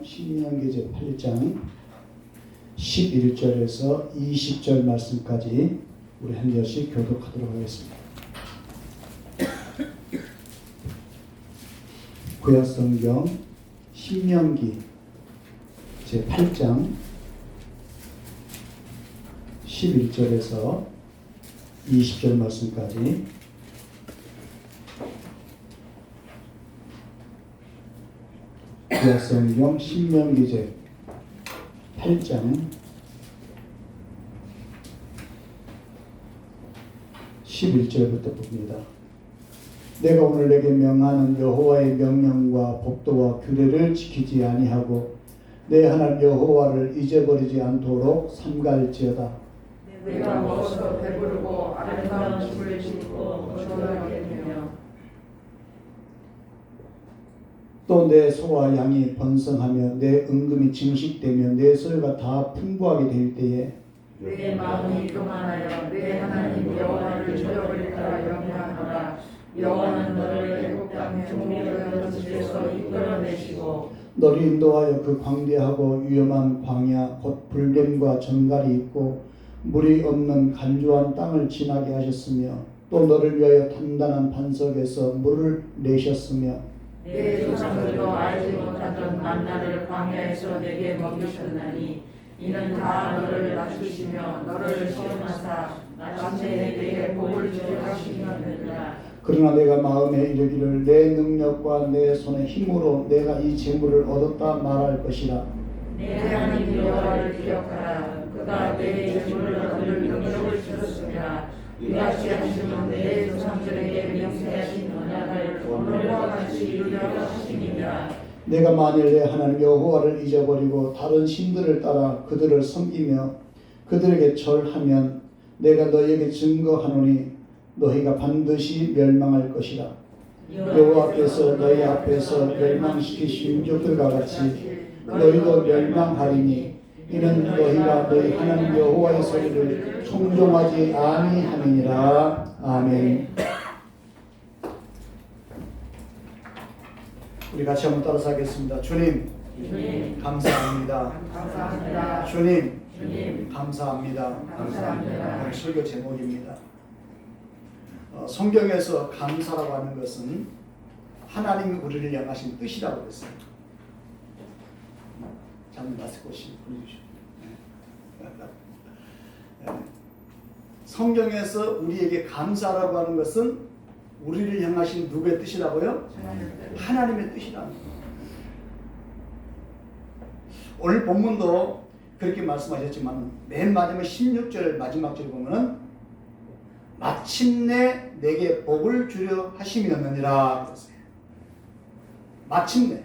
신명기 제8장 11절에서 20절 말씀까지 우리 한 절씩 교독하도록 하겠습니다. 구약성경 신명기 제8장 11절에서 20절 말씀까지 구약성경 신명기 제8장 11절부터 봅니다. 내가 오늘 내게 명하는 여호와의 명령과 법도와 규례를 지키지 아니하고 내 하나님 여호와를 잊어버리지 않도록 삼갈지어다. 내가 먹어서 배부르고 아름다운 집을 짓고 거주하게 되며 또 내 소와 양이 번성하며 내 은금이 증식되며 내 소유가 다 풍부하게 될 때에 내 마음이 교만하여 내 하나님 여호와를 잊어버릴까 염려하노라. 여호와는 너를 애굽 땅의 종려던 집에서 이끌어내시고 너를 인도하여 그 광대하고 위험한 광야 곧 불뱀과 정갈이 있고 물이 없는 간조한 땅을 지나게 하셨으며 또 너를 위하여 단단한 반석에서 물을 내셨으며 내 조상들도 알지 못하던 만나를 광야에서 내게 먹이셨나니 이는 다 너를 낮추시며 너를 시험하사 나중에 내게 복을 주려 하시느니라. 그러나 내가 마음에 이르기를 내 능력과 내 손의 힘으로 내가 이 재물을 얻었다 말할 것이라. 내 하나님 여호와를 기억하라. 그가 내 재물을 얻을 능력을 주셨으며 이같이 하시면 내 조상들에게 명세하신 언약을 오늘과 같이 이루려 하시니라. 내가 만일 내 하나님 여호와를 잊어버리고 다른 신들을 따라 그들을 섬기며 그들에게 절하면 내가 너희에게 증거하노니 너희가 반드시 멸망할 것이라. 여호와께서 너희 앞에서 멸망시키신 민족들과 같이 너희도 멸망하리니 이는 너희가 너희 하나님 여호와의 소리를 청종하지 아니함이니라. 아멘. 우리 같이 한번 따라서 하겠습니다. 주님, 감사합니다. 감사합니다. 주님, 감사합니다. 감사합니다. 오늘 설교 제목입니다. 성경에서 감사라고 하는 것은 하나님이 우리를 향하신 뜻이라고 했어요. 잠깐 다시 보내주시오. 성경에서 우리에게 감사라고 하는 것은 우리를 향하신 누구의 뜻이라고요? 하나님의 뜻이라는 거예요. 오늘 본문도 그렇게 말씀하셨지만 맨 마지막 16절 마지막 절 보면은 마침내 내게 복을 주려 하시면느니라. 마침내.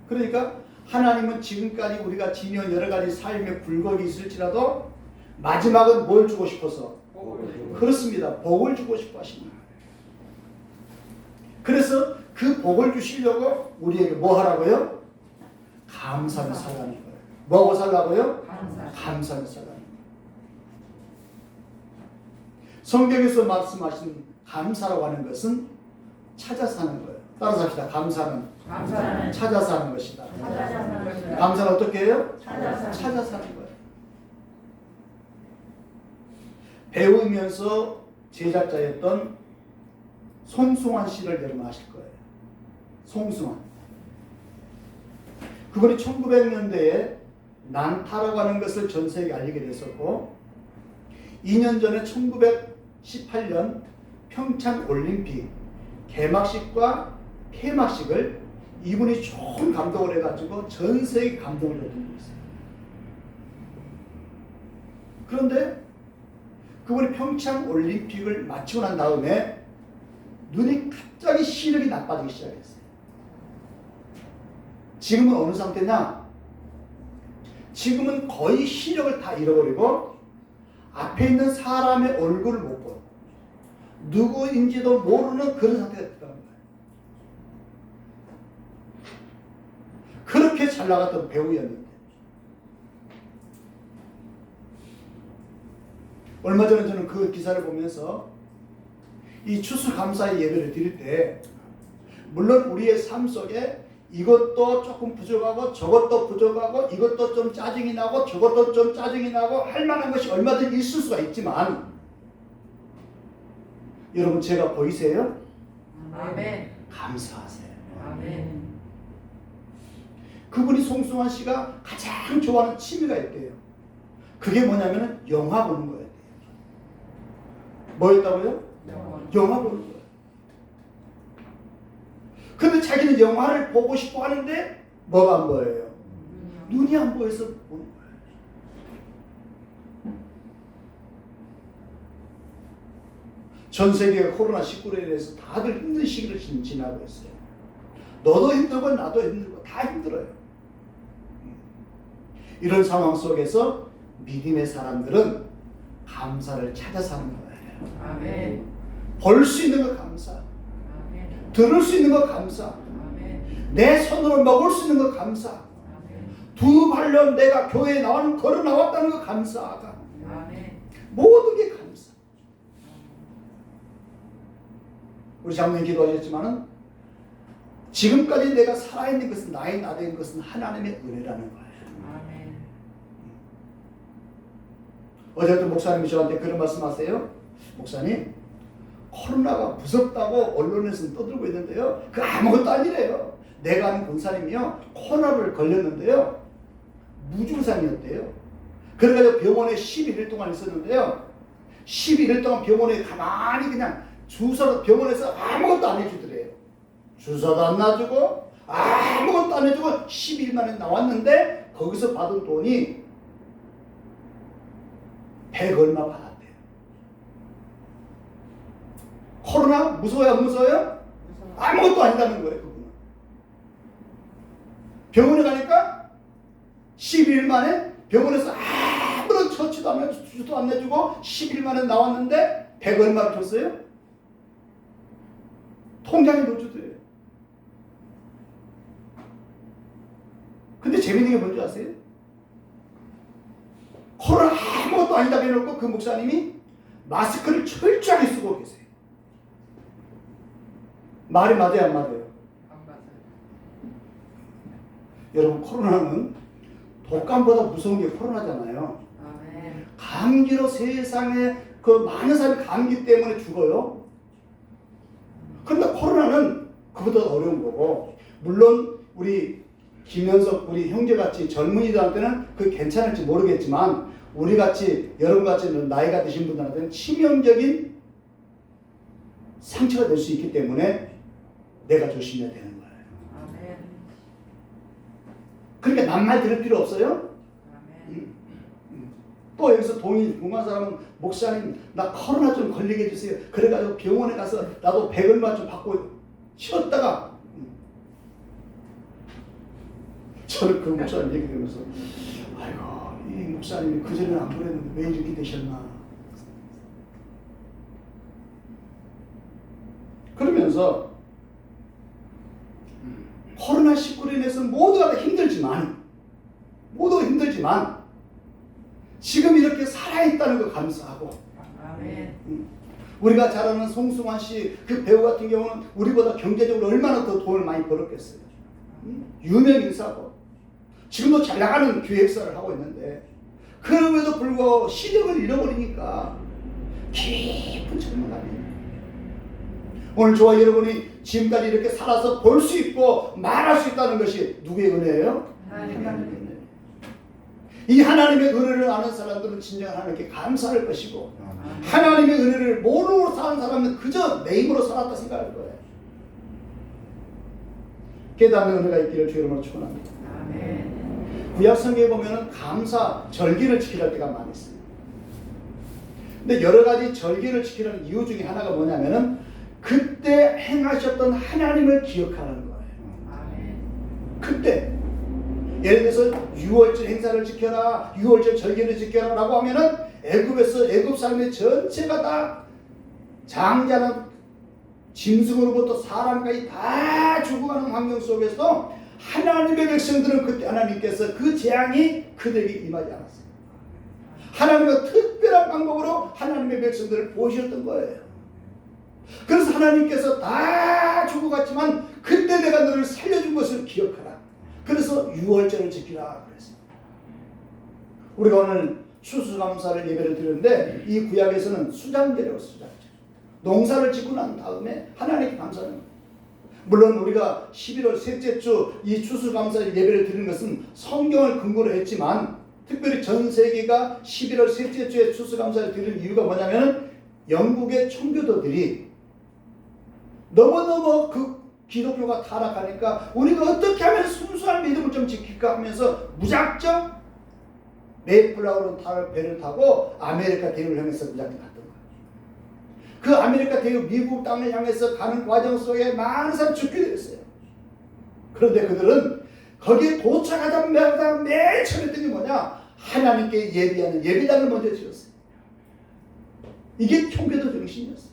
그러니까 하나님은 지금까지 우리가 지닌 여러 가지 삶의 굴곡이 있을지라도 마지막은 뭘 주고 싶어서? 그렇습니다. 복을 주고 싶어 하십니다. 그래서 그 복을 주시려고 우리에게 뭐 하라고요? 감사를 살라는 거예요. 뭐하고 살라고요? 감사를 살라는 거예요. 성경에서 말씀하신 감사라고 하는 것은 찾아서 하는 거예요. 따라서 합시다. 감사는 찾아서 하는 것이다. 감사는 어떻게 해요? 찾아서 하는 거예요. 배우면서 제작자였던 송승환 씨를 여러분 아실 거예요. 송승환. 그분이 1900년대에 난타라고 하는 것을 전 세계에 알리게 됐었고 2년 전에 1918년 평창 올림픽 개막식과 폐막식을 이분이 좋은 감독을 해가지고 전 세계 감동을 얻은 거였어요. 그런데 그분이 평창 올림픽을 마치고 난 다음에 눈이 갑자기 시력이 나빠지기 시작했어요. 지금은 어느 상태냐? 지금은 거의 시력을 다 잃어버리고 앞에 있는 사람의 얼굴을 못 보고 누구인지도 모르는 그런 상태가 됐다는 거예요. 그렇게 잘 나갔던 배우였는데 얼마 전에 저는 그 기사를 보면서 이 추수감사의 예배를 드릴 때 물론 우리의 삶 속에 이것도 조금 부족하고 저것도 부족하고 이것도 좀 짜증이 나고 저것도 좀 짜증이 나고 할 만한 것이 얼마든지 있을 수가 있지만 여러분 제가 보이세요? 아멘. 감사하세요. 아멘. 그분이 송승환 씨가 가장 좋아하는 취미가 있대요. 그게 뭐냐면 영화 보는 거예요. 뭐였다고요? 영화 보는 거예요. 근데 자기는 영화를 보고 싶어 하는데 뭐가 안 보여요? 눈이 안 보여서 보는 거예요. 전 세계가 코로나19로 인해서 다들 힘든 시기를 지나고 있어요. 너도 힘들고 나도 힘들고 다 힘들어요. 이런 상황 속에서 믿음의 사람들은 감사를 찾아서 하는 거예요. 아멘. 볼 수 있는 거 감사, 아멘. 들을 수 있는 거 감사, 아멘. 내 손으로 먹을 수 있는 거 감사, 아멘. 두 발로 내가 교회에 걸어 나왔다는 거 감사하가, 아멘. 모든 게 감사. 우리 장로님 기도하셨지만은 지금까지 내가 살아있는 것은 나의 나된 것은 하나님의 은혜라는 거예요. 아멘. 어제도 목사님이 저한테 그런 말씀하세요. 목사님, 코로나가 무섭다고 언론에서는 떠들고 있는데요. 그 아무것도 아니래요. 내가 아는 권사님이요, 코로나를 걸렸는데요, 무증상이었대요. 그래가지고 병원에 11일 동안 있었는데요. 11일 동안 병원에 가만히 그냥 주사도 병원에서 아무것도 안 해주더래요. 주사도 안 놔주고 아무것도 안 해주고 10일 만에 나왔는데 거기서 받은 돈이 100 얼마 받았대요. 코로나 무서워요 안 무서워요? 아무것도 아니다는 거예요. 그분은 병원에 가니까 12일 만에 병원에서 아무런 처치도 안 해주고 주도 안 내주고 10일 만에 나왔는데 100 얼마를 줬어요? 통장에 넣어주더래요. 근데 재밌는 게 뭔지 아세요? 코로나 아무것도 아니다 해놓고 그 목사님이 마스크를 철저하게 쓰고 계세요. 말이 맞아요 안 맞아요? 안 맞아요. 여러분 코로나는 독감보다 무서운 게 코로나잖아요. 아멘. 감기로 세상에 그 많은 사람이 감기 때문에 죽어요. 그런데 코로나는 그보다 어려운 거고, 물론 우리 김현석 우리 형제같이 젊은이들한테는 그게 괜찮을지 모르겠지만 우리같이 여러분같이 나이가 드신 분들한테는 치명적인 상처가 될 수 있기 때문에 내가 조심해야 되는 거예요. 아멘. 그러니까 남말 들을 필요 없어요. 아멘. 또 여기서 동의 궁금한 사람은 목사님 나 코로나 좀 걸리게 해주세요. 그래가지고 병원에 가서 나도 100 얼마 좀 받고 쉬었다가 저는 그 목사님 얘기 들으면서 아이고 이 목사님이 그전에는 안 그랬는데 왜 이렇게 되셨나. 그러면서 코로나19로 인해서 모두가 다 힘들지만 지금 이렇게 살아있다는 거 감사하고, 아멘. 우리가 잘 아는 송승환 씨 그 배우 같은 경우는 우리보다 경제적으로 얼마나 더 돈을 많이 벌었겠어요. 유명 인사고 지금도 잘 나가는 기획사를 하고 있는데 그럼에도 불구하고 시력을 잃어버리니까 깊은 절망감이. 오늘 저와 여러분이 지금까지 이렇게 살아서 볼 수 있고 말할 수 있다는 것이 누구의 은혜예요? 하나님의 은혜. 이 하나님의 은혜를 아는 사람들은 진정 하나님께 감사할 것이고, 하나님의 은혜를 모르고 사는 사람은 그저 내 힘으로 살았다 생각할 거예요. 깨닫는 은혜가 있기를 주 이름으로 축원합니다. 아멘. 구약 성경에 보면은 감사 절기를 지키려 때가 많이 있어요. 근데 여러 가지 절기를 지키는 이유 중에 하나가 뭐냐면은 그때 행하셨던 하나님을 기억하는 거예요. 아멘. 그때 예를 들어서 6월절 행사를 지켜라, 6월절 절기를 지켜라 라고 하면은 애굽에서 애굽 사람의 전체가 다 장자는 짐승으로부터 사람까지 다 죽어가는 환경 속에서 하나님의 백성들은 그때 하나님께서 그 재앙이 그들에게 임하지 않았어요. 하나님의 특별한 방법으로 하나님의 백성들을 보셨던 거예요. 그래서 하나님께서 다 죽어갔지만 그때 내가 너를 살려준 것을 기억하라. 그래서 유월절을 지키라 그랬어요. 우리가 오늘 추수감사를 예배를 드렸는데 이 구약에서는 수장절이라고 수장절. 농사를 짓고 난 다음에 하나님께 감사하는 거예요. 물론 우리가 11월 셋째 주 이 추수감사 예배를 드리는 것은 성경을 근거로 했지만 특별히 전 세계가 11월 셋째 주에 추수감사를 드리는 이유가 뭐냐면 영국의 청교도들이 너무너무 그 기독교가 타락하니까 우리가 어떻게 하면 순수한 믿음을 좀 지킬까 하면서 무작정 메이플라워로 배를 타고 아메리카 대륙을 향해서 무작정 갔던 거예요. 그 아메리카 대륙 미국 땅을 향해서 가는 과정 속에 많은 사람이 죽게 됐어요. 그런데 그들은 거기에 도착하자마자 맨 처음 했던 게 뭐냐? 하나님께 예배하는 예배당을 먼저 지었어요. 이게 청교도 정신이었어요.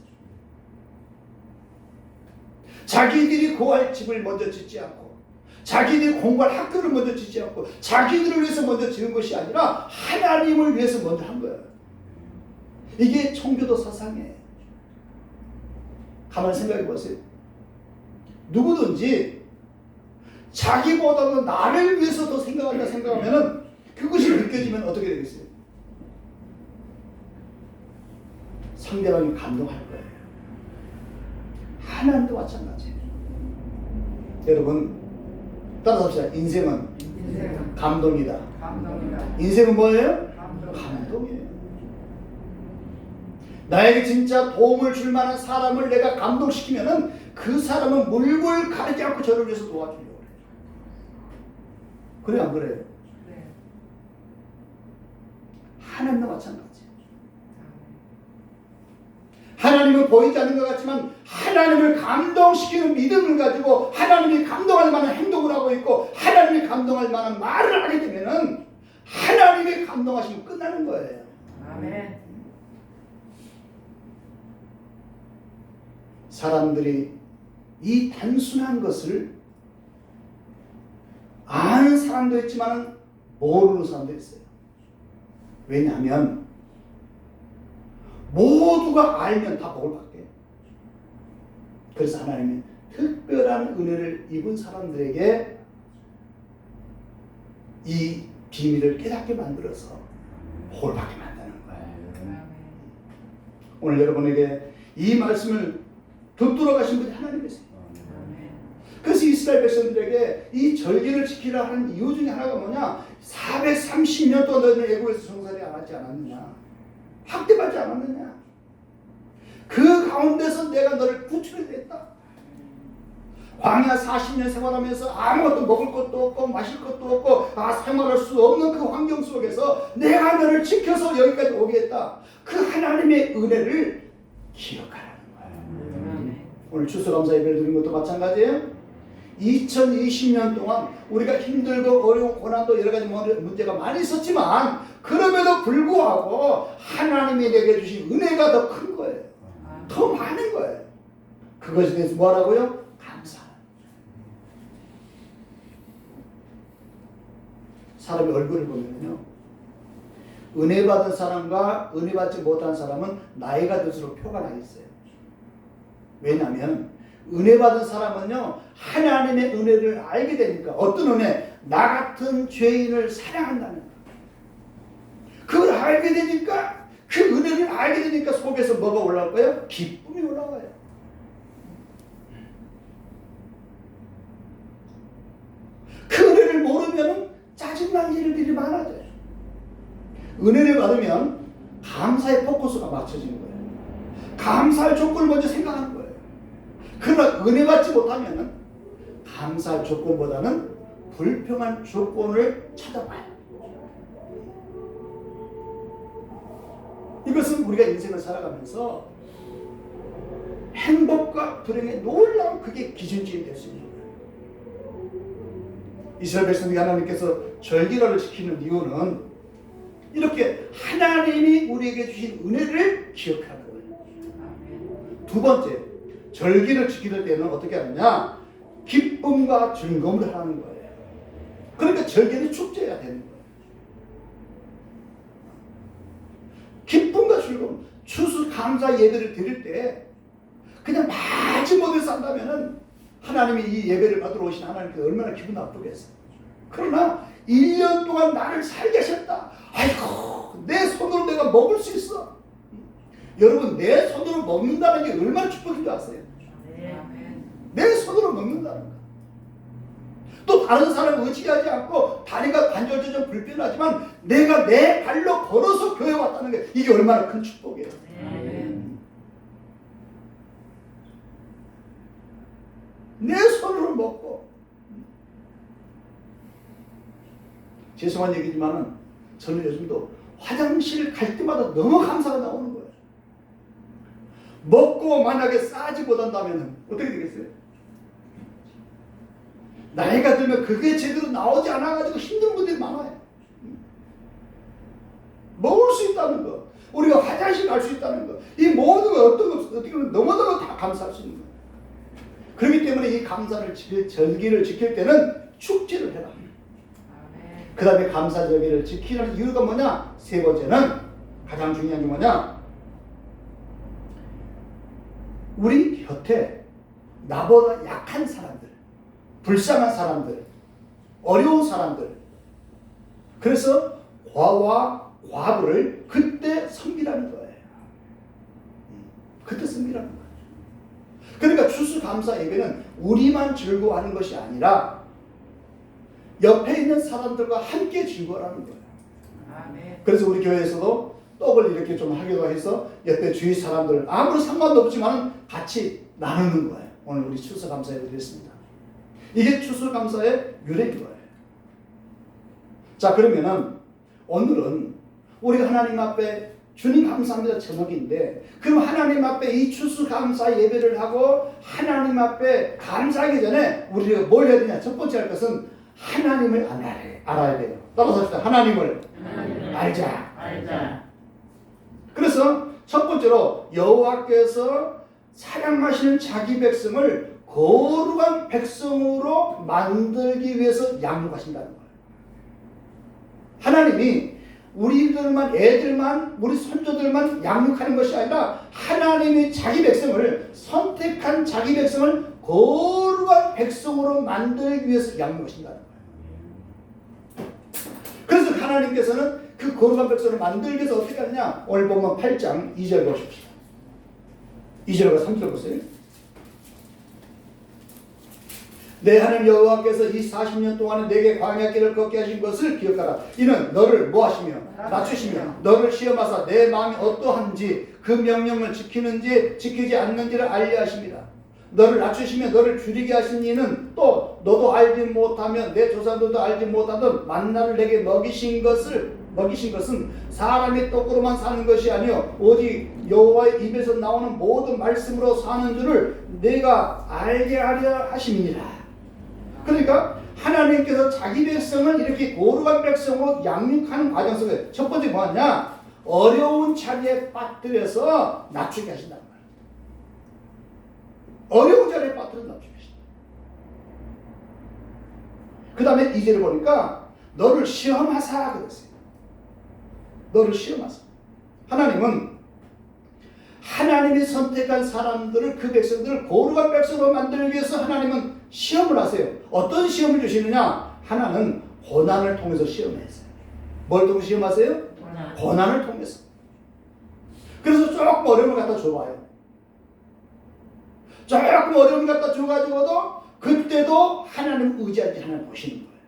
자기들이 구할 집을 먼저 짓지 않고 자기들이 공부할 학교를 먼저 짓지 않고 자기들을 위해서 먼저 지은 것이 아니라 하나님을 위해서 먼저 한 거예요. 이게 청교도 사상이에요. 가만히 생각해 보세요. 누구든지 자기보다도 나를 위해서 더 생각한다 생각하면 그것이 느껴지면 어떻게 되겠어요? 상대방이 감동할 거예요. 하나님도 마찬가지예요. 여러분 따라서 합시다. 인생은 감동이다. 인생은 뭐예요? 감동이에요. 나에게 진짜 도움을 줄 만한 사람을 내가 감동시키면은 그 사람은 물불 가리지 않고 저를 위해서 도와주려고 해요. 그래 안 그래요? 네. 하나님도 마찬가지예요. 하나님은 보이지 않는 것 같지만 하나님을 감동시키는 믿음을 가지고 하나님이 감동할 만한 행동을 하고 있고 하나님이 감동할 만한 말을 하게 되면은 하나님이 감동하시면 끝나는 거예요. 아멘. 사람들이 이 단순한 것을 아는 사람도 있지만 모르는 사람도 있어요. 왜냐하면 모두가 알면 다 복을 받게. 그래서 하나님이 특별한 은혜를 입은 사람들에게 이 비밀을 깨닫게 만들어서 복을 받게 만드는 거예요. 오늘 여러분에게 이 말씀을 듣도록 가신 분이 하나님이세요. 그래서 이스라엘 백성들에게 이 절기를 지키라 하는 이유 중에 하나가 뭐냐? 430년 동안 너희는 애국에서 종살이 안 하지 않았느냐? 학대받지 않았느냐? 그 가운데서 내가 너를 구출해냈다. 광야 40년 생활하면서 아무것도 먹을 것도 없고 마실 것도 없고 생활할 수 없는 그 환경 속에서 내가 너를 지켜서 여기까지 오게 했다. 그 하나님의 은혜를 기억하라는 거예요. 오늘 추수감사 예배를 드린 것도 마찬가지예요. 2020년 동안 우리가 힘들고 어려운 고난도 여러 가지 문제가 많이 있었지만 그럼에도 불구하고 하나님이 내게 주신 은혜가 더 큰 거예요. 더 많은 거예요. 그것에 대해서 뭐라고요? 감사. 사람의 얼굴을 보면요, 은혜 받은 사람과 은혜 받지 못한 사람은 나이가 들수록 표가 나 있어요. 왜냐하면 은혜 받은 사람은요 하나님의 은혜를 알게 되니까. 어떤 은혜? 나 같은 죄인을 사랑한다는 거. 그걸 알게 되니까, 그 은혜를 알게 되니까 속에서 뭐가 올라올 거예요? 기쁨이 올라와요. 그 은혜를 모르면 짜증나는 일들이 많아져요. 은혜를 받으면 감사의 포커스가 맞춰지는 거예요. 감사할 조건을 먼저 생각하는 거예요. 그러나 은혜 받지 못하면 감사할 조건보다는 불평한 조건을 찾아봐요. 이것은 우리가 인생을 살아가면서 행복과 불행의 놀라운 그게 기준점이 될 수 있는 거예요. 이스라엘 백성들이 하나님께서 절기를 지키는 이유는 이렇게 하나님이 우리에게 주신 은혜를 기억하는 거예요. 두 번째, 절기를 지킬 때는 어떻게 하느냐? 기쁨과 즐거움을 하는 거예요. 그러니까 절기는 축제가 되는 거예요. 기쁨과 즐거움, 추수 감사 예배를 드릴 때 하지 못해서 산다면은 하나님이 이 예배를 받으러 오신 하나님께서 얼마나 기분 나쁘겠어요. 그러나 1년 동안 나를 살게 하셨다. 아이고, 내 손으로 내가 먹을 수 있어. 여러분, 내 손으로 먹는다는 게 얼마나 축복인 줄 아세요? 내 손으로 먹는다는 거. 또 다른 사람 의지하지 않고 다리가 관절도 좀 불편하지만 내가 내 발로 걸어서 교회 왔다는 게 이게 얼마나 큰 축복이에요. 내 손으로 먹고. 죄송한 얘기지만은 저는 요즘도 화장실 갈 때마다 너무 감사가 나오는 거예요. 먹고 만약에 싸지 못한다면 어떻게 되겠어요? 나이가 들면 그게 제대로 나오지 않아가지고 힘든 분들이 많아요. 먹을 수 있다는 거, 우리가 화장실 갈 수 있다는 거, 이 모든 거 어떤 거 어떻게 보면 너무너무 다 감사할 수 있는 거예요. 그렇기 때문에 이 감사를 절기를 지킬 때는 축제를 해라. 그 다음에 감사 절기를 지키는 이유가 뭐냐? 세 번째는 가장 중요한 게 뭐냐? 우리 곁에 나보다 약한 사람들, 불쌍한 사람들, 어려운 사람들, 그래서 과와 과부를 그때 섬기라는 거예요. 그때 섬기라는 거예요. 그러니까 추수감사 예배는 우리만 즐거워하는 것이 아니라 옆에 있는 사람들과 함께 즐거워하는 거예요. 그래서 우리 교회에서도 떡을 이렇게 좀 하기도 해서 옆에 주위 사람들 아무런 상관도 없지만 같이 나누는 거예요. 오늘 우리 추수감사 예배 드렸습니다. 이게 추수감사의 유래인 거예요. 자, 그러면은 오늘은 우리가 하나님 앞에 주님 감사합니다 저녁인데, 그럼 하나님 앞에 이 추수감사 예배를 하고 하나님 앞에 감사하기 전에 우리가 뭘 해야 되냐? 첫 번째 할 것은 하나님을 알아야 돼요. 따라서 합시다. 하나님을 알자. 그래서 첫 번째로 여호와께서 사랑하시는 자기 백성을 거룩한 백성으로 만들기 위해서 양육하신다는 거예요. 하나님이 우리들만, 애들만, 우리 손주들만 양육하는 것이 아니라 하나님이 자기 백성을, 선택한 자기 백성을 거룩한 백성으로 만들기 위해서 양육하신다는 거예요. 그래서 하나님께서는 그 거룩한 백성을 만들기 위해서 어떻게 하느냐? 오늘 보면 8장 2절 보십시오. 2절과 3절 보세요. 내 하나님 여호와께서 이 40년 동안에 내게 광야 길을 걷게 하신 것을 기억하라. 이는 너를 뭐하시며 낮추시며 너를 시험하사 내 마음이 어떠한지 그 명령을 지키는지 지키지 않는지를 알려 하십니다. 너를 낮추시며 너를 줄이게 하신 이는 또 너도 알지 못하며 내 조상들도 알지 못하던 만나를 내게 먹이신 것은 사람의 떡으로만 사는 것이 아니요 오직 여호와의 입에서 나오는 모든 말씀으로 사는 줄을 내가 알게 하려 하심이니라. 그러니까 하나님께서 자기 백성을 이렇게 거룩한 백성으로 양육하는 과정 속에 첫 번째 뭐냐? 어려운 자리에 빠뜨려서 낮추게 하신단 말이에요. 어려운 자리에 빠뜨려서 낮추게 하신다. 그 다음에 2절을 보니까 너를 시험하사 그랬어요. 너를 시험하사. 하나님은 하나님이 선택한 사람들을, 그 백성들을 거룩한 백성으로 만들기 위해서 하나님은 시험을 하세요. 어떤 시험을 주시느냐? 하나는 고난을 통해서 시험했어요. 뭘 통해서 시험하세요? 고난을 통해서. 그래서 조금 어려움을 갖다 줘봐요. 조금 어려움을 갖다 줘가지고도 그때도 하나님 의지하지 하나님 보시는 거예요.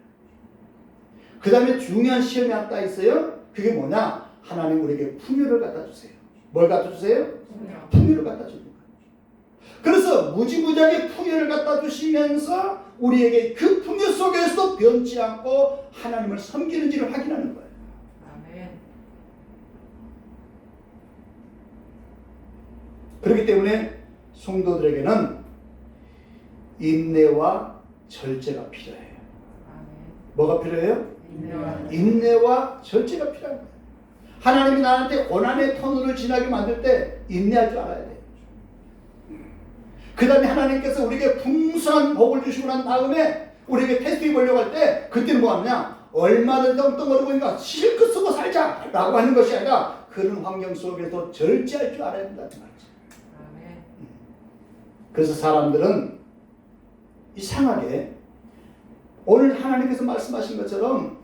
그 다음에 중요한 시험이 하나 있어요. 그게 뭐냐? 하나님 우리에게 풍요를 갖다 주세요. 뭘 갖다 주세요? 풍요를 갖다 주는 거예요. 그래서 무지무지하게 풍요를 갖다 주시면서 우리에게 그 풍요 속에서도 변치 않고 하나님을 섬기는지를 확인하는 거예요. 아멘. 그렇기 때문에 성도들에게는 인내와 절제가 필요해요. 아멘. 뭐가 필요해요? 인내와 인내와 절제가 필요한 거예요. 하나님이 나한테 고난의 터널을 지나게 만들 때 인내할 줄 알아야 돼요. 그 다음에 하나님께서 우리에게 풍성한 복을 주시고 난 다음에 우리에게 테스트 해보려고 할 때 그때는 뭐 하느냐? 얼마든지 엉뚱거리고 있으니까 실컷 쓰고 살자 라고 하는 것이 아니라 그런 환경 속에서 절제할 줄 알아야 된다는 말이죠. 아멘. 그래서 사람들은 이상하게 오늘 하나님께서 말씀하신 것처럼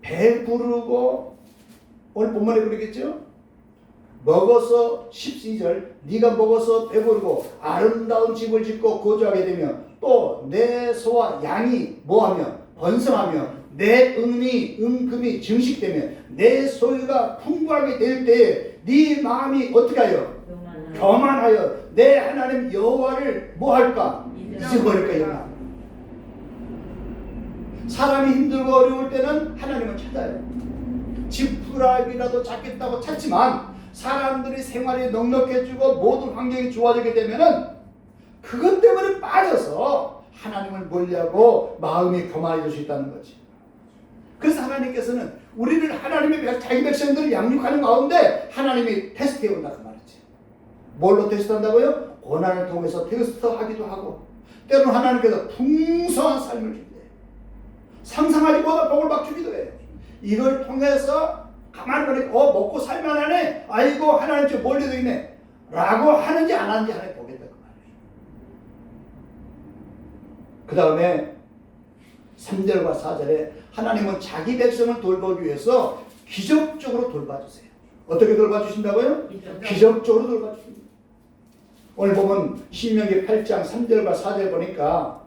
배부르고 오늘 본문에 그러겠죠? 먹어서 12절 네가 먹어서 배부르고 아름다운 집을 짓고 거주하게 되면 또 내 소와 양이 뭐하며 번성하며 내 은금이 증식되면 내 소유가 풍부하게 될 때에 네 마음이 어떻게 하여? 교만하여 내 하나님 여호와를 뭐할까? 잊어버릴까? 사람이 힘들고 어려울 때는 하나님을 찾아요. 지푸라기라도 잡겠다고 찾지만 사람들이 생활이 넉넉해지고 모든 환경이 좋아지게 되면은 그것 때문에 빠져서 하나님을 멀리하고 마음이 교만해질 수 있다는 거지. 그래서 하나님께서는 우리를 하나님의 자기 백성들을 양육하는 가운데 하나님이 테스트해 온다 그 말이지. 뭘로 테스트한다고요? 고난을 통해서 테스트하기도 하고 때로는 하나님께서 풍성한 삶을 준대. 상상하지 못한 복을 막 주기도 해. 이걸 통해서 가만히 보니까 먹고 살만하네. 아이고 하나님 저 멀리도 있네. 라고 하는지 안 하는지 하나님 보겠다 그 말이에요. 그 다음에 3절과 4절에 하나님은 자기 백성을 돌보기 위해서 기적적으로 돌봐주세요. 어떻게 돌봐주신다고요? 기적적으로 돌봐주십니다. 오늘 보면 신명기 8장 3절과 4절 보니까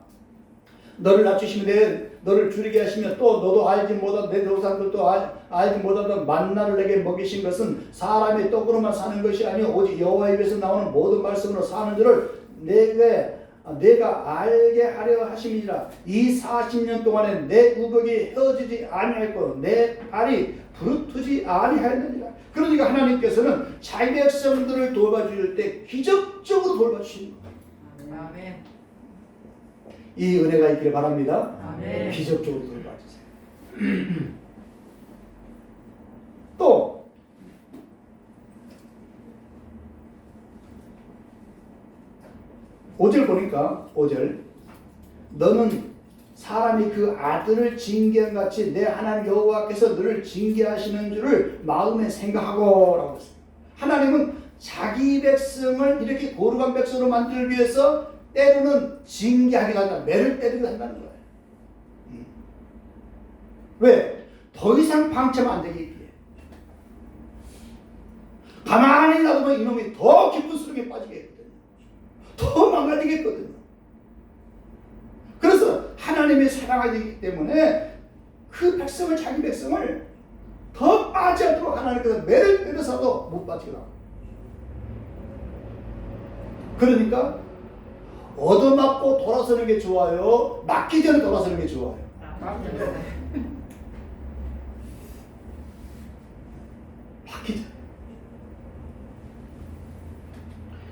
너를 낮추시면 돼. 너를 줄이게 하시면 또 너도 알지 못하던 내 조상들도 알지 못하던 만나를 내게 먹이신 것은 사람의 떡으로만 사는 것이 아니요 오직 여호와의 입에서 나오는 모든 말씀으로 사는 줄을 내가 알게 하려 하심이니라. 이 40년 동안에 내 우복이 헤어지지 아니하였고 내 발이 부르트지 아니하였느니라. 그러니까 하나님께서는 자기 백성들을 돌봐줄 때 기적적으로 돌봐주시는 거예요. 아멘. 이 은혜가 있기를 바랍니다. 아멘. 기적적으로 돌봐주세요. 또 5절 보니까 5절 너는 사람이 그 아들을 징계한 같이 내 하나님 여호와께서 너를 징계하시는 줄을 마음에 생각하고 라고 했습니다. 하나님은 자기 백성을 이렇게 거룩한 백성으로 만들기 위해서 때로는 징계하기도 한다. 매를 때리기도 한다는 거예요. 왜? 더 이상 방치하면 안 되게 있기에. 가만히 놔두면 이놈이 더 깊은 수렁에 빠지겠거든요. 더 망가지겠거든요. 그래서 하나님이 사랑하기 때문에 그 백성을 자기 백성을 더 빠지 않도록 하나님께서 매를 때려서도 못 빠지게 하고. 그러니까 얻어맞고 돌아서는 게 좋아요? 맞기 전에 돌아서는 게 좋아요? 맞기 전.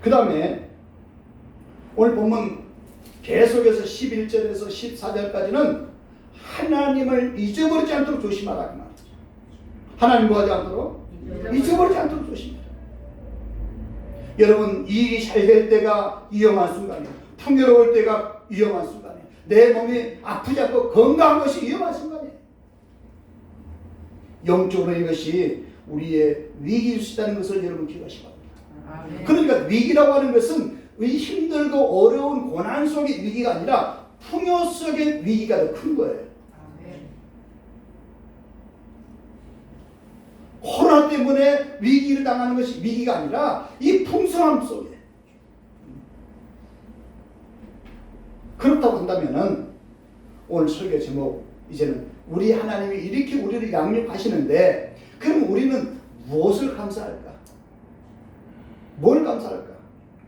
그 다음에 오늘 보면 계속해서 11절에서 14절까지는 하나님을 잊어버리지 않도록 조심하라 그 말이죠. 하나님 뭐 하지 않도록? 잊어버리지 않도록 조심해라. 여러분 일이 잘 될 때가 위험한 순간이에요. 풍요로울 때가 위험한 순간이에요. 내 몸이 아프지 않고 건강한 것이 위험한 순간이에요. 영적으로 이것이 우리의 위기일 수 있다는 것을 여러분 기억하시기 바랍니다. 그러니까 위기라고 하는 것은 힘들고 어려운 고난 속의 위기가 아니라 풍요 속의 위기가 더 큰 거예요. 코로나 때문에 위기를 당하는 것이 위기가 아니라 이 풍성함 속에. 그렇다고 한다면은 오늘 설교 제목 이제는 우리 하나님이 이렇게 우리를 양육하시는데 그럼 우리는 무엇을 감사할까? 뭘 감사할까?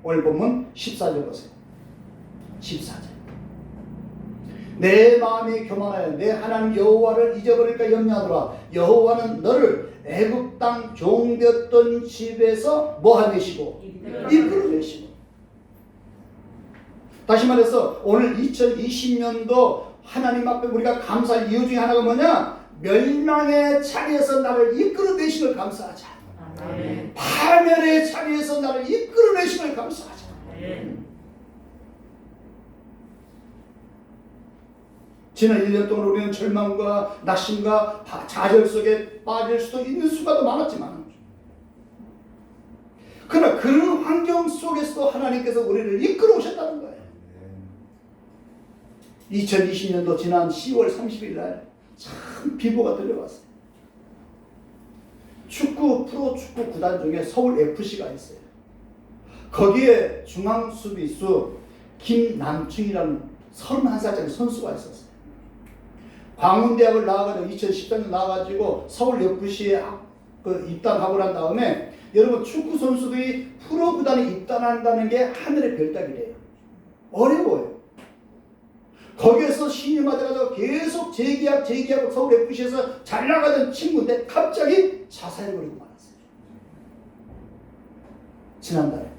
오늘 보면 14절 보세요. 14절. 내 마음이 교만하여 내 하나님 여호와를 잊어버릴까 염려하더라. 여호와는 너를 애굽 땅 종되었던 집에서 뭐하내시고 이끌어내시고. 다시 말해서 오늘 2020년도 하나님 앞에 우리가 감사할 이유 중에 하나가 뭐냐? 멸망의 자리에서 나를 이끌어내심을 감사하자. 아멘. 파멸의 자리에서 나를 이끌어내심을 감사하자. 아멘. 지난 1년 동안 우리는 절망과 낙심과 좌절 속에 빠질 수도 있는 수가 더 많았지만 그러나 그런 환경 속에서도 하나님께서 우리를 이끌어 오셨다는 거예요. 2020년도 지난 10월 30일 날 참 비보가 들려왔어요. 프로축구 구단 중에 서울 FC가 있어요. 거기에 중앙 수비수 김남충이라는 31살짜리 선수가 있었어요. 광운대학을 나와가지고 2013년 나와가지고 서울 FC에 입단하고 난 다음에 여러분 축구 선수들이 프로 구단에 입단한다는 게 하늘의 별따기래요. 어려워요. 거기에서 신임하다가 계속 재계약하고 서울 FC에서 잘 나가던 친구인데 갑자기 자살해버리고 말았어요. 지난달에.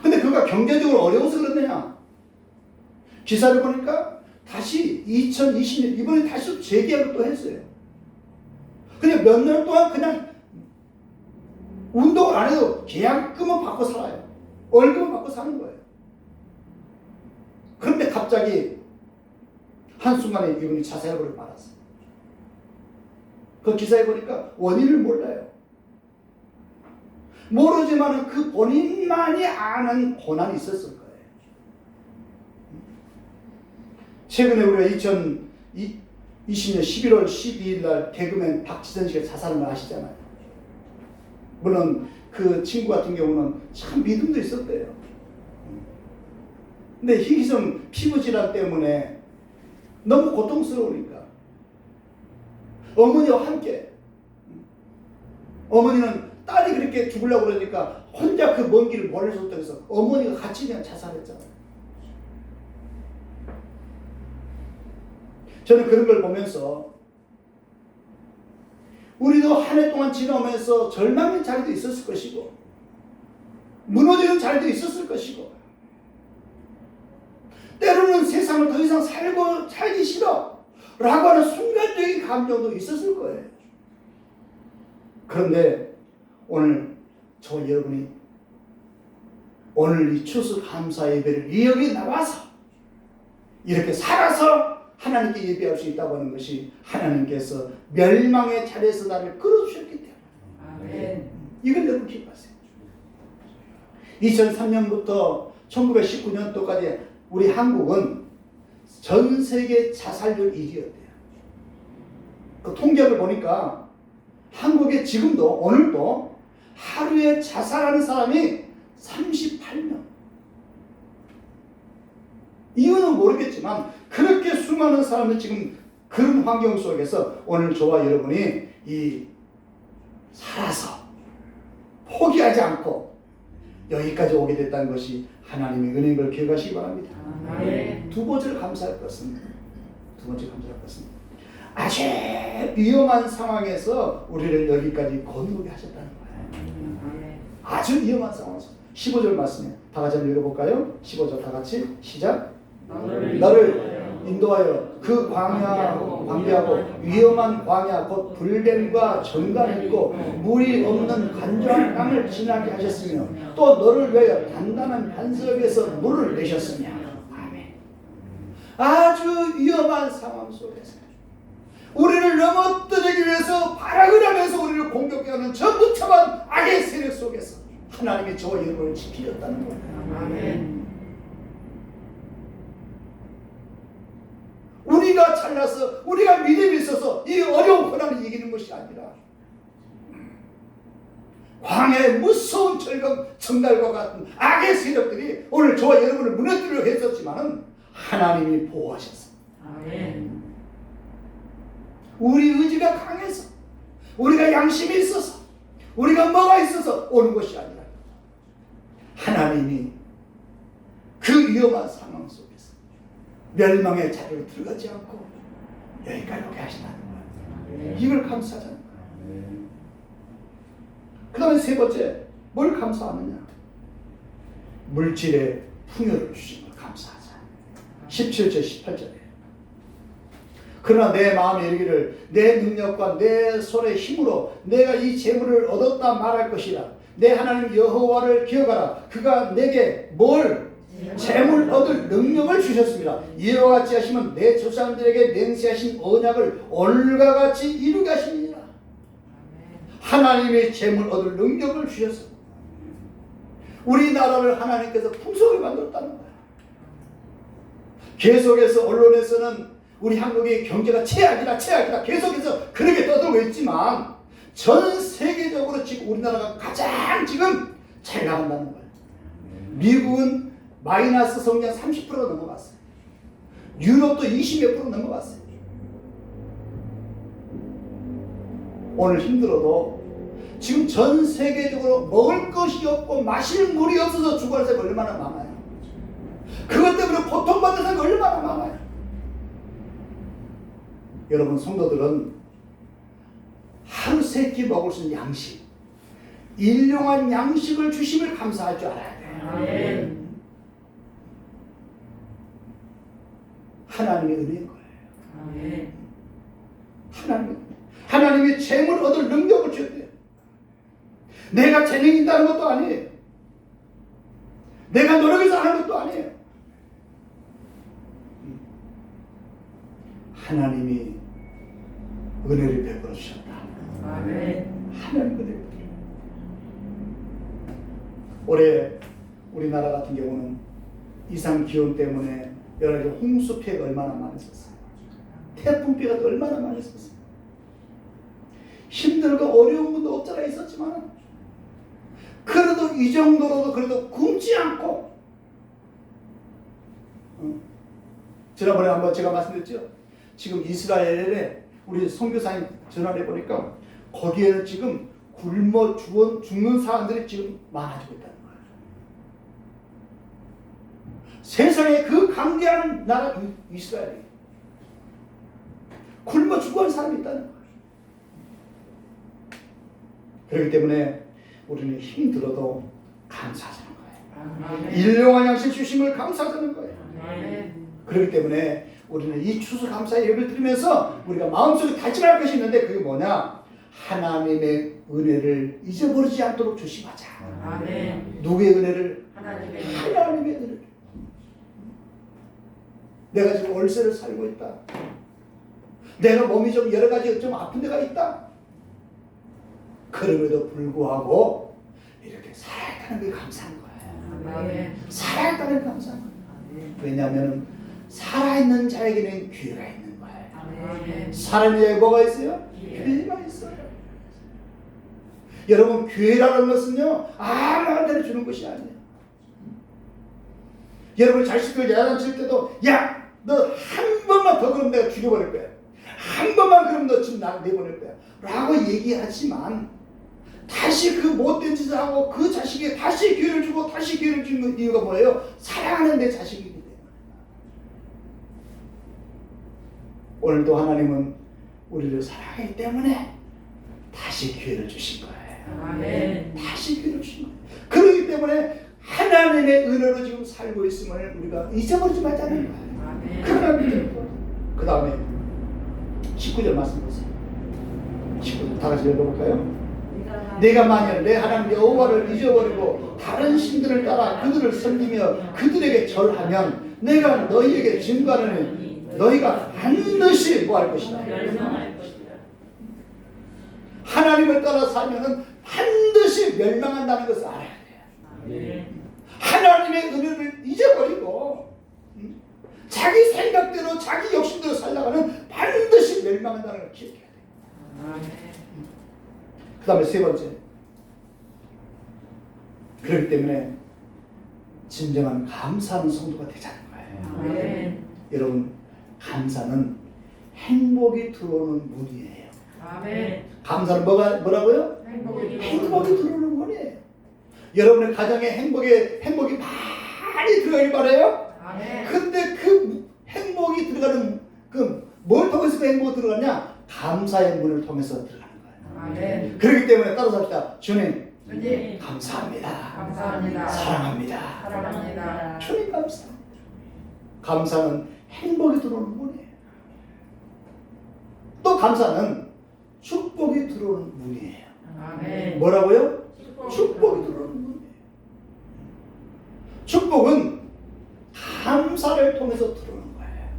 근데 그가 경제적으로 어려워서 그러느냐? 기사를 보니까 다시 2020년 이번에 다시 재계약을 또 했어요. 그냥 몇 년 동안 그냥 운동을 안 해도 계약금은 받고 살아요. 월급은 받고 사는 거예요. 그런데 갑자기 한순간에 이분이 자살해버리고 말았어요. 그 기사에 보니까 원인을 몰라요. 모르지만 그 본인만이 아는 고난이 있었을 거예요. 최근에 우리가 2020년 11월 12일 날 개그맨 박지선 씨가 자살한 걸 아시잖아요. 물론 그 친구 같은 경우는 참 믿음도 있었대요. 근데 희귀성 피부질환 때문에 너무 고통스러우니까 어머니와 함께, 어머니는 딸이 그렇게 죽으려고 그러니까 혼자 그 먼 길을 보내줬다고 해서 어머니가 같이 그냥 자살했잖아요. 저는 그런 걸 보면서 우리도 한 해 동안 지나오면서 절망의 자리도 있었을 것이고 무너지는 자리도 있었을 것이고 때로는 세상을 더 이상 살기 싫어 라고 하는 순간적인 감정도 있었을 거예요. 그런데 오늘 저 여러분이 오늘 이 추수감사 예배를 이 여기 나와서 이렇게 살아서 하나님께 예배할 수 있다고 하는 것이 하나님께서 멸망의 자리에서 나를 끌어주셨기 때문에 아멘. 이걸 여러분 기억하세요. 2003년부터 1919년도까지 우리 한국은 전 세계 자살률 1위였대요. 그 통계를 보니까 한국에 지금도 오늘도 하루에 자살하는 사람이 38명. 이유는 모르겠지만 그렇게 수많은 사람들 지금 그런 환경 속에서 오늘 저와 여러분이 이 살아서 포기하지 않고 여기까지 오게 됐다는 것이 하나님의 은혜인 걸 기억하시기 바랍니다. 아멘. 두 번째로 감사할 것은 아주 위험한 상황에서 우리를 여기까지 거느리게 하셨다는 거예요. 아주 위험한 상황에서 15절 말씀에 다 같이 한번 읽어볼까요? 15절 다 같이 시작. 너를 인도하여 그 광야하고 위험한 광야 곧 불뱀과 정갈이 있고 물이 없는 간조한 땅을 지나게 하셨으며 또 너를 위하여 단단한 반석에서 물을 내셨으며. 아멘. 아주 위험한 상황 속에서 우리를 넘어뜨리기 위해서 발악을 하면서 우리를 공격하는 저 무참한 악의 세력 속에서 하나님이 저와 여러분을 지키셨다는 거예요. 아멘. 우리가 잘나서 우리가 믿음이 있어서 이 어려운 고난을 이기는 것이 아니라 광야의 무서운 정갈과 같은 악의 세력들이 오늘 저와 여러분을 무너뜨리려 했었지만은 하나님이 보호하셨습니다. 아멘. 우리 의지가 강해서 우리가 양심이 있어서 우리가 뭐가 있어서 오는 것이 아니라 하나님이 그 위험한 상황 속에서 멸망의 자리로 들어가지 않고 여기까지 오게 하신다는 거예요. 이걸 감사하자는 거예요. 그 다음에 세 번째 뭘 감사하느냐? 물질의 풍요를 주신 걸 감사하자. 17절 18절에 그러나 내 마음에 이르기를 내 능력과 내 손의 힘으로 내가 이 재물을 얻었다 말할 것이라. 내 하나님 여호와를 기억하라. 그가 내게 뭘 재물 얻을 능력을 주셨습니다. 이와 같이 하시면 내 조상들에게 맹세하신 언약을 오늘과 같이 이루게 하시니라. 하나님의 재물 얻을 능력을 주셔서 우리나라를 하나님께서 풍성하게 만들었다는 거예요. 계속해서 언론에서는 우리 한국의 경제가 최악이다 계속해서 그렇게 떠들고 있지만 전 세계적으로 지금 우리나라가 가장 지금 잘 나간다는 거예요. 미국은 마이너스 성장 30%가 넘어갔어요. 유럽도 20몇 프로 넘어갔어요. 오늘 힘들어도 지금 전 세계적으로 먹을 것이 없고 마실 물이 없어서 죽어갈 사람이 얼마나 많아요. 그것 때문에 고통받는 사람이 얼마나 많아요. 여러분 성도들은 하루 세 끼 먹을 수 있는 양식, 일용할 양식을 주심을 감사할 줄 알아야 돼요. 아멘. 하나님의 은혜인 거예요. 아멘. 하나님의 재물 얻을 능력을 주셨대요. 내가 재능이 있다는 것도 아니에요. 내가 노력해서 하는 것도 아니에요. 하나님이 은혜를 베풀어 주셨다. 아멘. 하나님 은혜를 베풀어. 올해 우리나라 같은 경우는 이상 기온 때문에 여러 가지 홍수 피해가 얼마나 많았었어요. 태풍 피해가 얼마나 많았었어요. 힘들고 어려운 분도 없잖아 있었지만 그래도 이 정도로도 그래도 굶지 않고 지난번에 한번 제가 말씀드렸죠. 지금 이스라엘에 우리 선교사님 전화를 해보니까 거기에는 지금 굶어 죽는 사람들이 지금 많아지고 있다는 거예요. 세상에 그 강대한 나라 이스라엘이 굶어 죽어가는 사람이 있다는 거예요. 그렇기 때문에 우리는 힘들어도 감사하자는 거예요. 아멘. 일용할 양식 주심을 감사하자는 거예요. 아멘. 그렇기 때문에 우리는 이 추수감사 예배를 드리면서 우리가 마음속에 다짐할 것이 있는데 그게 뭐냐? 하나님의 은혜를 잊어버리지 않도록 조심하자. 아멘. 누구의 은혜를? 하나님의 하나님의 은혜를. 내가 지금 월세를 살고 있다. 내가 몸이 좀 여러 가지 좀 아픈 데가 있다. 그럼에도 불구하고 이렇게 살아있다는 게 감사한 거예요. 아멘. 살아있다는 게 감사한 거예요. 왜냐하면 살아있는 자에게는 기회가 있는 거예요. 아멘. 살아있는 자에게 뭐가 있어요? 기회가 있어요. 여러분 기회라는 것은요 아무한테나 주는 것이 아니에요. 여러분 자식들 야단칠 때도 야 너 한 번만 더 그러면 내가 죽여버릴 거야. 한 번만 그러면 너 지금 나 내보낼 거야 라고 얘기하지만 다시 그 못된 짓을 하고 그 자식에게 다시 기회를 주고 다시 기회를 주는 이유가 뭐예요? 사랑하는 내 자식이기 때문에. 오늘도 하나님은 우리를 사랑하기 때문에 다시 기회를 주신 거예요. 아멘. 다시 기회를 주신 거예요. 그렇기 때문에 하나님의 은혜로 지금 살고 있음을 우리가 잊어버리지 말자는 거예요. 그 다음에 19절 말씀 보세요. 19절 다 같이 읽어볼까요? 내가 만일 내 하나님 여호와를 잊어버리고 다른 신들을 따라 그들을 섬기며 그들에게 절하면 내가 너희에게 증거하노니 너희가 반드시 뭐 할 것이다? 멸망할 것이다. 하나님을 따라 살면은 반드시 멸망한다는 것을 알아야 돼요. 아멘. 하나님의 은혜를 잊어버리고 자기 생각대로 자기 욕심대로 살다가는 반드시 멸망한다는 걸 기억해야 돼요. 아멘. 그 다음에 세 번째, 그렇기 때문에 진정한 감사하는 성도가 되자는 거예요. 아멘. 여러분 감사는 행복이 들어오는 문이에요. 아멘. 감사는 뭐라고요? 행복이 행복이 들어오는 문이에요. 여러분의 가정에 행복이 많이 들어가길 바라요. 아멘. 근데 그 행복이 들어가는 뭘 통해서 그 행복이 들어가냐? 감사의 문을 통해서 들어가는 거예요. 아멘. 그렇기 때문에 따라서 합시다. 주님 주님 감사합니다. 감사합니다. 사랑합니다. 사랑합니다. 주님 감사합니다. 감사는 행복이 들어오는 문이에요. 또 감사는 축복이 들어오는 문이에요. 아멘. 뭐라고요? 축복이 들어오는 문이에요. 축복은 감사를 통해서 들어오는 거예요.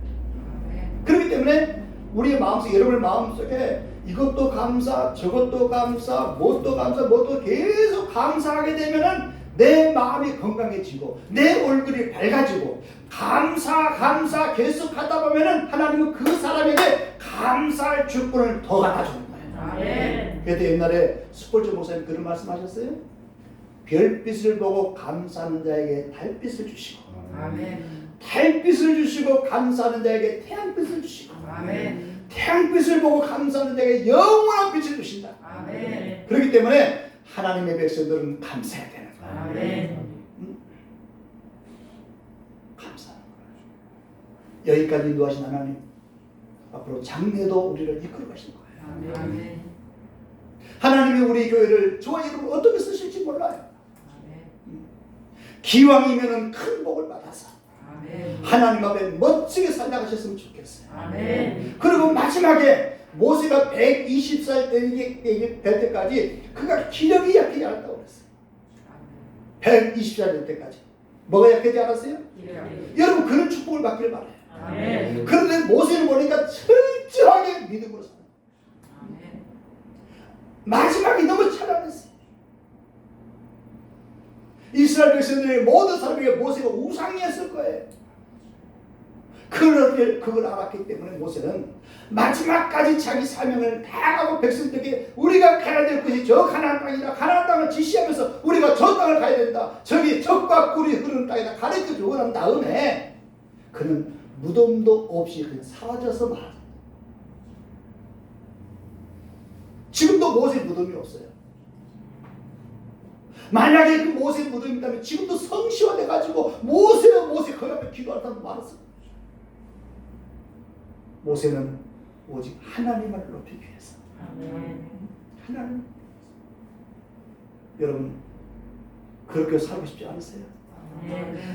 아멘. 그렇기 때문에 우리의 마음속, 여러분의 마음속에 이것도 감사, 저것도 감사, 뭣도 감사, 뭣도 계속 감사하게 되면은 내 마음이 건강해지고 내 얼굴이 밝아지고 감사 계속 하다 보면은 하나님은 그 사람에게 감사할 주권을 더 갖다주는 거예요. 아멘. 그래서 옛날에 스폴저 목사님 그런 말씀하셨어요. 별빛을 보고 감사하는 자에게 달빛을 주시고 아멘. 달빛을 주시고 감사하는 자에게 태양빛을 주시고 아멘. 태양빛을 보고 감사하는 자에게 영원한 빛을 주신다. 아멘. 그렇기 때문에 하나님의 백성들은 감사해야 되는 거예요. 아멘. 감사하는 거예요. 여기까지 인도하신 하나님 앞으로 장래도 우리를 이끌어 가실 거예요. 아멘. 하나님이 우리 교회를 저와 여러분 어떻게 쓰실지 몰라요. 아멘. 기왕이면은 큰 복을 받아서 아멘. 하나님 앞에 멋지게 살아가셨으면 좋겠어요. 아멘. 그리고 마지막에 모세가 120살 될 때까지 그가 기력이 약하지 않았다고 그랬어요. 120살 될 때까지 뭐가 약하지 않았어요? 여러분 그런 축복을 받기를 바라요. 아멘. 그런데 모세를 보니까 철저하게 믿음으로 살아요. 아멘. 마지막에 너무 찬란했어요. 이스라엘 백성들의 모든 사람에게 모세가 우상이었을 거예요. 그걸 알았기 때문에 모세는 마지막까지 자기 사명을 다하고 백성들에게 우리가 가야 될 것이 저 가나안 땅이다. 가나안 땅을 지시하면서 우리가 저 땅을 가야 된다. 저기 젖과 꿀이 흐르는 땅이다. 가르쳐 주고 난 다음에 그는 무덤도 없이 그냥 사라져서 말았다. 지금도 모세 무덤이 없어요. 만약에 그 모세 무덤이 있다면 지금도 성시화돼가지고 모세는 모세 그 앞에 기도할 사람 많았어요. 모세는 오직 하나님을 높이기 위해서. 하나님. 여러분 그렇게 살고 싶지 않으세요?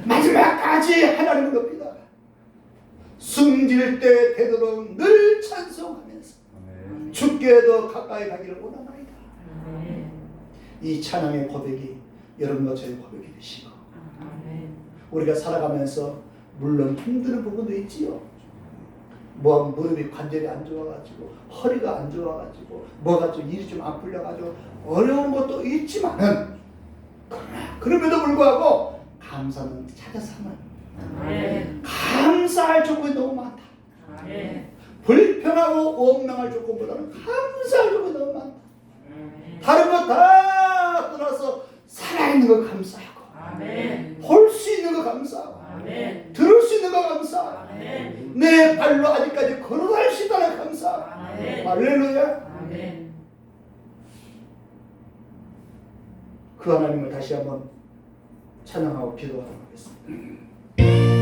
마지막까지 하나님을 높이다가 숨질 때 되도록 늘 찬송하면서 죽게도 가까이 가기를 원하나이다. 이 찬양의 고백이 여러분과 저의 고백이 되시고 우리가 살아가면서 물론 힘든 부분도 있지요. 뭐 무릎이 관절이 안 좋아가지고 허리가 안 좋아가지고 뭐가 좀 일이 좀 안 풀려가지고 어려운 것도 있지만은 그럼에도 불구하고 감사는 찾아서 하면 감사할 조건이 너무 많다. 불평하고 원망할 조건보다는 감사할 조건이 너무 많다. 다른 거 다 떠나서 살아있는 거 감사하고 볼 수 있는 거 감사하고 들을 수 있는 거 감사하고 내 발로 아직까지 걸어갈 수 있다는 감사하고 할렐루야. 그 하나님을 다시 한번 찬양하고 기도하도록 하겠습니다.